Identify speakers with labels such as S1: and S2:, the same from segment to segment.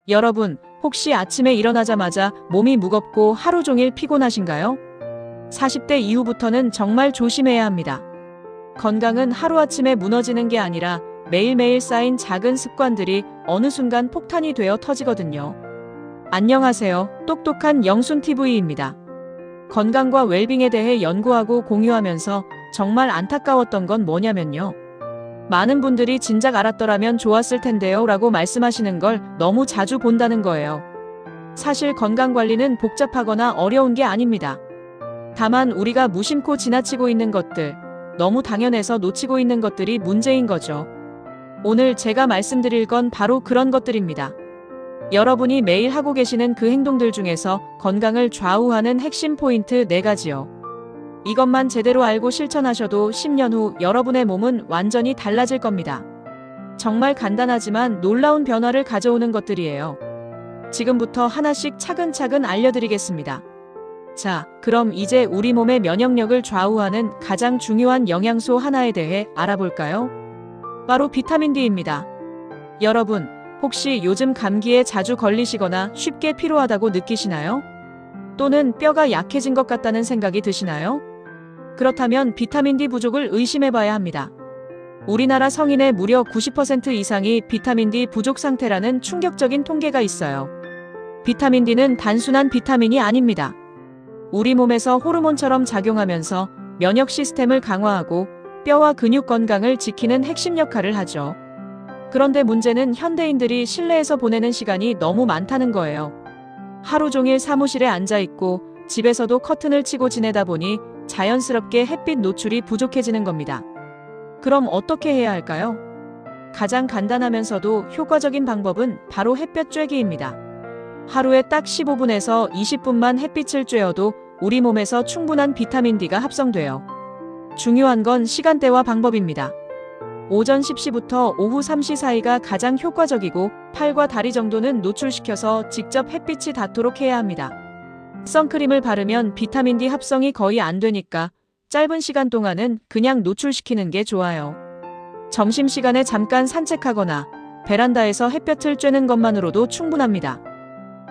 S1: 여러분, 혹시 아침에 일어나자마자 몸이 무겁고 하루 종일 피곤하신가요? 40대 이후부터는 정말 조심해야 합니다. 건강은 하루아침에 무너지는 게 아니라 매일매일 쌓인 작은 습관들이 어느 순간 폭탄이 되어 터지거든요. 안녕하세요. 똑똑한 영순TV입니다. 건강과 웰빙에 대해 연구하고 공유하면서 정말 안타까웠던 건 뭐냐면요. 많은 분들이 진작 알았더라면 좋았을 텐데요 라고 말씀하시는 걸 너무 자주 본다는 거예요. 사실 건강관리는 복잡하거나 어려운 게 아닙니다. 다만 우리가 무심코 지나치고 있는 것들, 너무 당연해서 놓치고 있는 것들이 문제인 거죠. 오늘 제가 말씀드릴 건 바로 그런 것들입니다. 여러분이 매일 하고 계시는 그 행동들 중에서 건강을 좌우하는 핵심 포인트 4가지요. 이것만 제대로 알고 실천하셔도 10년 후 여러분의 몸은 완전히 달라질 겁니다. 정말 간단하지만 놀라운 변화를 가져오는 것들이에요. 지금부터 하나씩 차근차근 알려드리겠습니다. 자, 그럼 이제 우리 몸의 면역력을 좌우하는 가장 중요한 영양소 하나에 대해 알아볼까요? 바로 비타민 D입니다. 여러분, 혹시 요즘 감기에 자주 걸리시거나 쉽게 피로하다고 느끼시나요? 또는 뼈가 약해진 것 같다는 생각이 드시나요? 그렇다면 비타민 D 부족을 의심해봐야 합니다. 우리나라 성인의 무려 90% 이상이 비타민 D 부족 상태라는 충격적인 통계가 있어요. 비타민 D는 단순한 비타민이 아닙니다. 우리 몸에서 호르몬처럼 작용하면서 면역 시스템을 강화하고 뼈와 근육 건강을 지키는 핵심 역할을 하죠. 그런데 문제는 현대인들이 실내에서 보내는 시간이 너무 많다는 거예요. 하루 종일 사무실에 앉아있고 집에서도 커튼을 치고 지내다 보니 자연스럽게 햇빛 노출이 부족해지는 겁니다. 그럼 어떻게 해야 할까요? 가장 간단하면서도 효과적인 방법은 바로 햇볕 쬐기입니다. 하루에 딱 15분에서 20분만 햇빛을 쬐어도 우리 몸에서 충분한 비타민 D가 합성돼요. 중요한 건 시간대와 방법입니다. 오전 10시부터 오후 3시 사이가 가장 효과적이고 팔과 다리 정도는 노출시켜서 직접 햇빛이 닿도록 해야 합니다. 선크림을 바르면 비타민 D 합성이 거의 안 되니까 짧은 시간 동안은 그냥 노출시키는 게 좋아요. 점심시간에 잠깐 산책하거나 베란다에서 햇볕을 쬐는 것만으로도 충분합니다.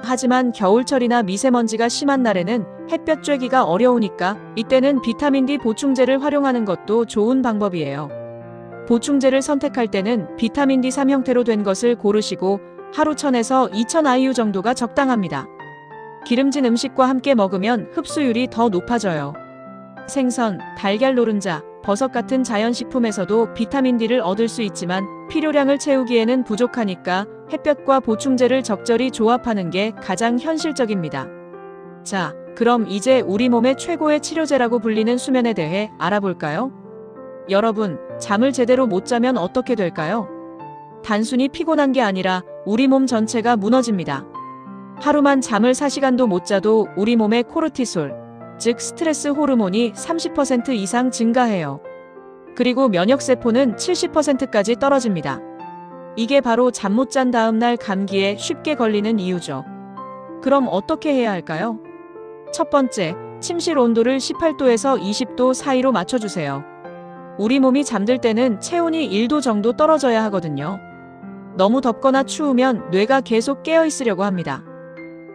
S1: 하지만 겨울철이나 미세먼지가 심한 날에는 햇볕 쬐기가 어려우니까 이때는 비타민 D 보충제를 활용하는 것도 좋은 방법이에요. 보충제를 선택할 때는 비타민 D3 형태로 된 것을 고르시고 하루 1000에서 2000 IU 정도가 적당합니다. 기름진 음식과 함께 먹으면 흡수율이 더 높아져요. 생선, 달걀 노른자, 버섯 같은 자연식품에서도 비타민 D를 얻을 수 있지만 필요량을 채우기에는 부족하니까 햇볕과 보충제를 적절히 조합하는 게 가장 현실적입니다. 자, 그럼 이제 우리 몸의 최고의 치료제라고 불리는 수면에 대해 알아볼까요? 여러분, 잠을 제대로 못 자면 어떻게 될까요? 단순히 피곤한 게 아니라 우리 몸 전체가 무너집니다. 하루만 잠을 4시간도 못 자도 우리 몸의 코르티솔, 즉 스트레스 호르몬이 30% 이상 증가해요. 그리고 면역세포는 70%까지 떨어집니다. 이게 바로 잠 못 잔 다음 날 감기에 쉽게 걸리는 이유죠. 그럼 어떻게 해야 할까요? 첫 번째, 침실 온도를 18도에서 20도 사이로 맞춰주세요. 우리 몸이 잠들 때는 체온이 1도 정도 떨어져야 하거든요. 너무 덥거나 추우면 뇌가 계속 깨어 있으려고 합니다.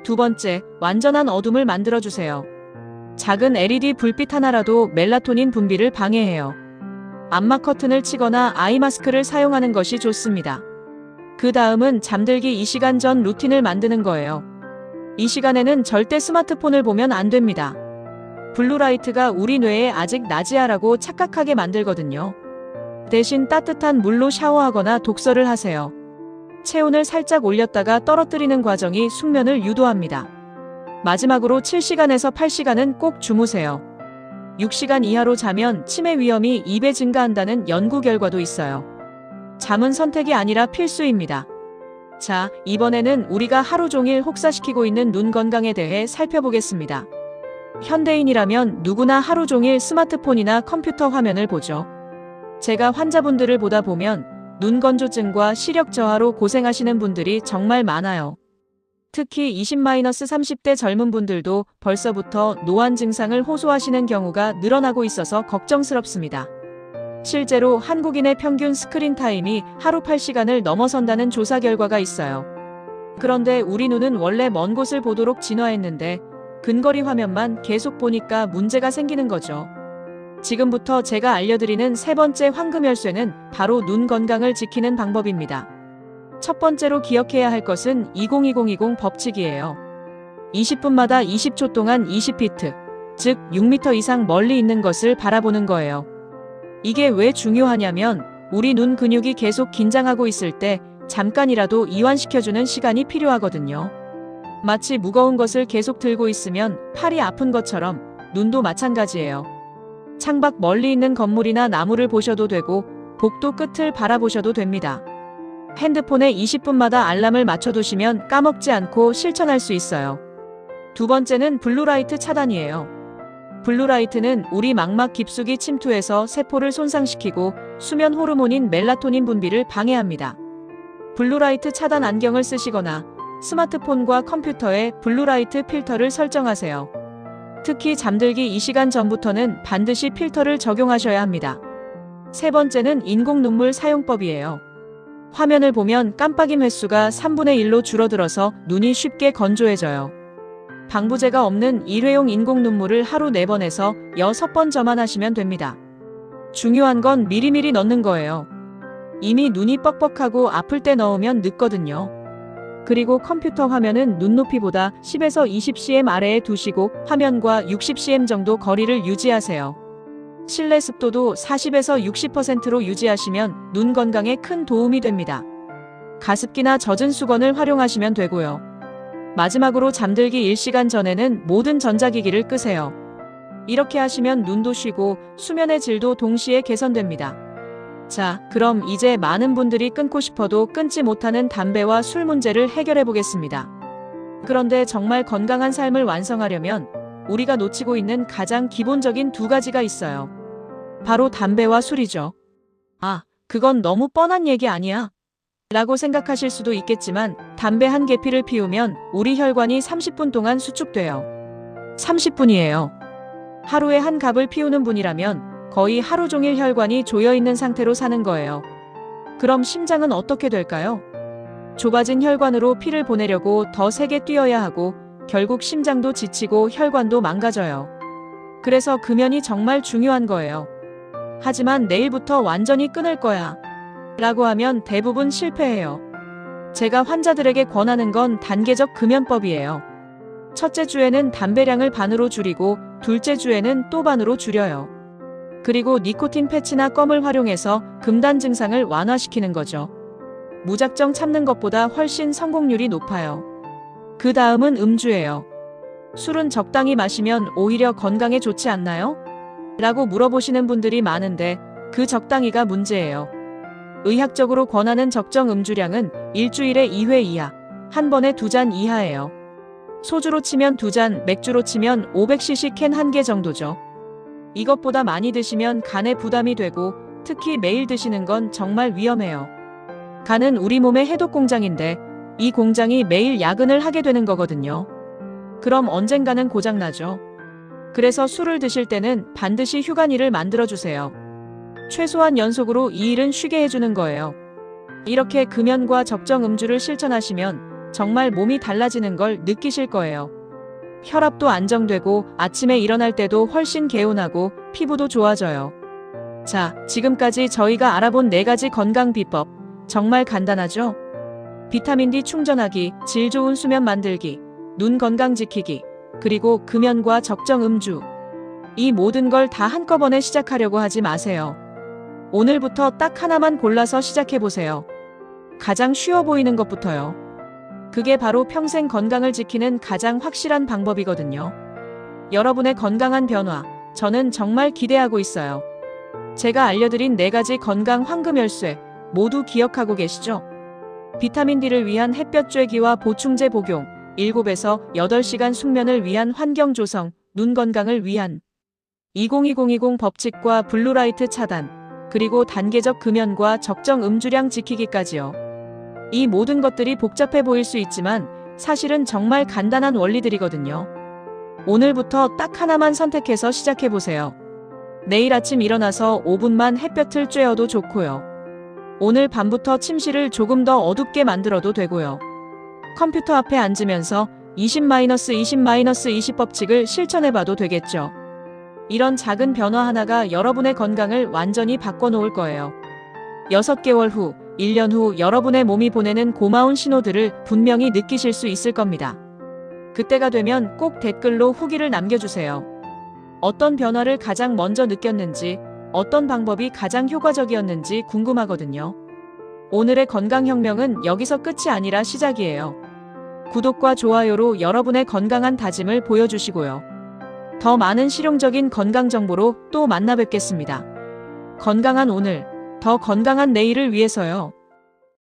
S1: 두 번째, 완전한 어둠을 만들어주세요. 작은 LED 불빛 하나라도 멜라토닌 분비를 방해해요. 암막 커튼을 치거나 아이 마스크를 사용하는 것이 좋습니다. 그 다음은 잠들기 2시간 전 루틴을 만드는 거예요. 이 시간에는 절대 스마트폰을 보면 안 됩니다. 블루라이트가 우리 뇌에 아직 낮이야라고 착각하게 만들거든요. 대신 따뜻한 물로 샤워하거나 독서를 하세요. 체온을 살짝 올렸다가 떨어뜨리는 과정이 숙면을 유도합니다. 마지막으로 7시간에서 8시간은 꼭 주무세요. 6시간 이하로 자면 치매 위험이 2배 증가한다는 연구 결과도 있어요. 잠은 선택이 아니라 필수입니다. 자, 이번에는 우리가 하루 종일 혹사시키고 있는 눈 건강에 대해 살펴보겠습니다. 현대인이라면 누구나 하루 종일 스마트폰이나 컴퓨터 화면을 보죠. 제가 환자분들을 보다 보면 눈 건조증과 시력 저하로 고생하시는 분들이 정말 많아요. 특히 20-30대 젊은 분들도 벌써부터 노안 증상을 호소하시는 경우가 늘어나고 있어서 걱정스럽습니다. 실제로 한국인의 평균 스크린 타임이 하루 8시간을 넘어선다는 조사 결과가 있어요. 그런데 우리 눈은 원래 먼 곳을 보도록 진화했는데 근거리 화면만 계속 보니까 문제가 생기는 거죠. 지금부터 제가 알려드리는 세 번째 황금열쇠는 바로 눈 건강을 지키는 방법입니다. 첫 번째로 기억해야 할 것은 20-20-20 법칙이에요. 20분마다 20초 동안 20피트, 즉 6m 이상 멀리 있는 것을 바라보는 거예요. 이게 왜 중요하냐면 우리 눈 근육이 계속 긴장하고 있을 때 잠깐이라도 이완시켜주는 시간이 필요하거든요. 마치 무거운 것을 계속 들고 있으면 팔이 아픈 것처럼 눈도 마찬가지예요. 창밖 멀리 있는 건물이나 나무를 보셔도 되고 복도 끝을 바라보셔도 됩니다. 핸드폰에 20분마다 알람을 맞춰두시면 까먹지 않고 실천할 수 있어요. 두 번째는 블루라이트 차단이에요. 블루라이트는 우리 망막 깊숙이 침투해서 세포를 손상시키고 수면 호르몬인 멜라토닌 분비를 방해합니다. 블루라이트 차단 안경을 쓰시거나 스마트폰과 컴퓨터에 블루라이트 필터를 설정하세요. 특히 잠들기 2시간 전부터는 반드시 필터를 적용하셔야 합니다. 세 번째는 인공 눈물 사용법이에요. 화면을 보면 깜빡임 횟수가 3분의 1로 줄어들어서 눈이 쉽게 건조해져요. 방부제가 없는 일회용 인공 눈물을 하루 4번에서 6번 점안하시면 됩니다. 중요한 건 미리미리 넣는 거예요. 이미 눈이 뻑뻑하고 아플 때 넣으면 늦거든요. 그리고 컴퓨터 화면은 눈높이보다 10에서 20cm 아래에 두시고 화면과 60cm 정도 거리를 유지하세요. 실내 습도도 40에서 60%로 유지하시면 눈 건강에 큰 도움이 됩니다. 가습기나 젖은 수건을 활용하시면 되고요. 마지막으로 잠들기 1시간 전에는 모든 전자기기를 끄세요. 이렇게 하시면 눈도 쉬고 수면의 질도 동시에 개선됩니다. 자, 그럼 이제 많은 분들이 끊고 싶어도 끊지 못하는 담배와 술 문제를 해결해 보겠습니다. 그런데 정말 건강한 삶을 완성하려면 우리가 놓치고 있는 가장 기본적인 두 가지가 있어요. 바로 담배와 술이죠. 아, 그건 너무 뻔한 얘기 아니야? 라고 생각하실 수도 있겠지만 담배 한 개피를 피우면 우리 혈관이 30분 동안 수축돼요. 30분이에요. 하루에 한 갑을 피우는 분이라면 거의 하루 종일 혈관이 조여있는 상태로 사는 거예요. 그럼 심장은 어떻게 될까요? 좁아진 혈관으로 피를 보내려고 더 세게 뛰어야 하고 결국 심장도 지치고 혈관도 망가져요. 그래서 금연이 정말 중요한 거예요. 하지만 내일부터 완전히 끊을 거야 라고 하면 대부분 실패해요. 제가 환자들에게 권하는 건 단계적 금연법이에요. 첫째 주에는 담배량을 반으로 줄이고 둘째 주에는 또 반으로 줄여요. 그리고 니코틴 패치나 껌을 활용해서 금단 증상을 완화시키는 거죠. 무작정 참는 것보다 훨씬 성공률이 높아요. 그 다음은 음주예요. 술은 적당히 마시면 오히려 건강에 좋지 않나요? 라고 물어보시는 분들이 많은데 그 적당히가 문제예요. 의학적으로 권하는 적정 음주량은 일주일에 2회 이하, 한 번에 2잔 이하예요. 소주로 치면 2잔, 맥주로 치면 500cc 캔 1개 정도죠. 이것보다 많이 드시면 간에 부담이 되고 특히 매일 드시는 건 정말 위험해요. 간은 우리 몸의 해독 공장인데 이 공장이 매일 야근을 하게 되는 거거든요. 그럼 언젠가는 고장나죠. 그래서 술을 드실 때는 반드시 휴간일을 만들어주세요. 최소한 연속으로 2일은 쉬게 해주는 거예요. 이렇게 금연과 적정 음주를 실천하시면 정말 몸이 달라지는 걸 느끼실 거예요. 혈압도 안정되고 아침에 일어날 때도 훨씬 개운하고 피부도 좋아져요. 자, 지금까지 저희가 알아본 4가지 건강 비법 정말 간단하죠? 비타민 D 충전하기, 질 좋은 수면 만들기, 눈 건강 지키기, 그리고 금연과 적정 음주. 이 모든 걸 다 한꺼번에 시작하려고 하지 마세요. 오늘부터 딱 하나만 골라서 시작해보세요. 가장 쉬워 보이는 것부터요. 그게 바로 평생 건강을 지키는 가장 확실한 방법이거든요. 여러분의 건강한 변화, 저는 정말 기대하고 있어요. 제가 알려드린 4가지 건강 황금 열쇠 모두 기억하고 계시죠? 비타민 D를 위한 햇볕 쬐기와 보충제 복용, 7에서 8시간 숙면을 위한 환경 조성, 눈 건강을 위한 20-20-20 법칙과 블루라이트 차단, 그리고 단계적 금연과 적정 음주량 지키기까지요. 이 모든 것들이 복잡해 보일 수 있지만 사실은 정말 간단한 원리들이거든요. 오늘부터 딱 하나만 선택해서 시작해보세요. 내일 아침 일어나서 5분만 햇볕을 쬐어도 좋고요. 오늘 밤부터 침실을 조금 더 어둡게 만들어도 되고요. 컴퓨터 앞에 앉으면서 20-20-20 법칙을 실천해봐도 되겠죠. 이런 작은 변화 하나가 여러분의 건강을 완전히 바꿔놓을 거예요. 6개월 후, 1년 후 여러분의 몸이 보내는 고마운 신호들을 분명히 느끼실 수 있을 겁니다. 그때가 되면 꼭 댓글로 후기를 남겨주세요. 어떤 변화를 가장 먼저 느꼈는지, 어떤 방법이 가장 효과적이었는지 궁금하거든요. 오늘의 건강혁명은 여기서 끝이 아니라 시작이에요. 구독과 좋아요로 여러분의 건강한 다짐을 보여주시고요. 더 많은 실용적인 건강 정보로 또 만나 뵙겠습니다. 건강한 오늘, 더 건강한 내일을 위해서요.